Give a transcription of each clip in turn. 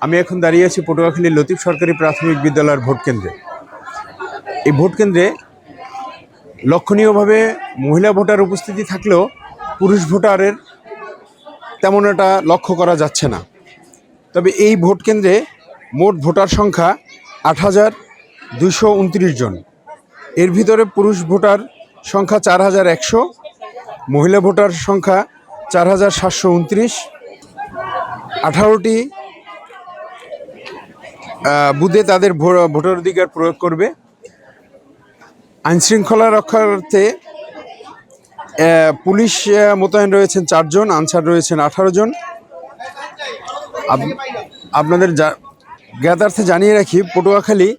আমি এখন দাঁড়িয়ে আছি পটুয়াখালী লতিফ সরকারি প্রাথমিক বিদ্যালয়ের ভোট কেন্দ্রে। এই ভোট কেন্দ্রে লক্ষণীয়ভাবে মহিলা ভোটার উপস্থিতি থাকলেও পুরুষ ভোটারের তেমন একটা লক্ষ্য করা যাচ্ছে না। তবে এই ভোট কেন্দ্রে মোট ভোটার সংখ্যা ৮,২২৯ জন। এর ভিতরে পুরুষ ভোটার সংখ্যা ৪,১০০, মহিলা ভোটার সংখ্যা ৪,৭২৯। 18টি বুথে তাদের ভোটাধিকার প্রয়োগ করবে। আইনশৃঙ্খলা রক্ষার্থে পুলিশ মোতায়েন রয়েছেন 4 জন, আনসার রয়েছেন 18 জন। আপনাদের জ্ঞাতার্থে জানিয়ে রাখি, পটুয়াখালী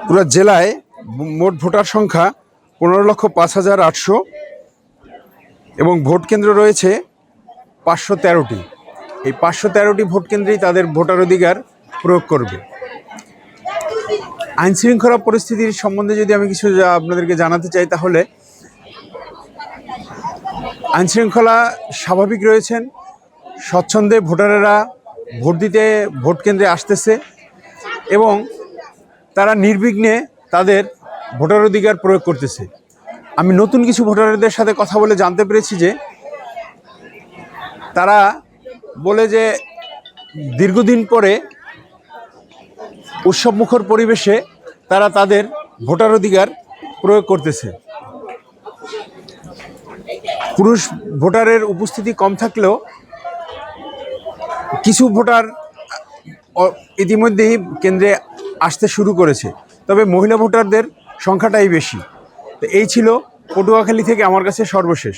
পুরো জেলায় মোট ভোটার সংখ্যা 15,05,800 এবং ভোট কেন্দ্র রয়েছে 513টি। এই 513টি ভোট কেন্দ্রেই তাদের ভোটার অধিকার প্রয়োগ করবে। আইনশৃঙ্খলা পরিস্থিতির সম্বন্ধে যদি আমি কিছু আপনাদেরকে জানাতে চাই, তাহলে আইনশৃঙ্খলা স্বাভাবিক রয়েছেন। স্বচ্ছন্দে ভোটারেরা ভোট দিতে ভোট কেন্দ্রে আসতেছে এবং তারা নির্বিঘ্নে তাদের ভোটার অধিকার প্রয়োগ করতেছে। আমি নতুন কিছু ভোটারদের সাথে কথা বলে জানতে পেরেছি যে তারা বলে যে দীর্ঘদিন পরে উৎসবমুখর পরিবেশে তারা তাদের ভোটার অধিকার প্রয়োগ করতেছে। পুরুষ ভোটারের উপস্থিতি কম থাকলেও কিছু ভোটার ইতিমধ্যেই কেন্দ্রে আসতে শুরু করেছে, তবে মহিলা ভোটারদের সংখ্যাটাই বেশি। তো এই ছিল পটুয়াখালী থেকে আমার কাছে সর্বশেষ।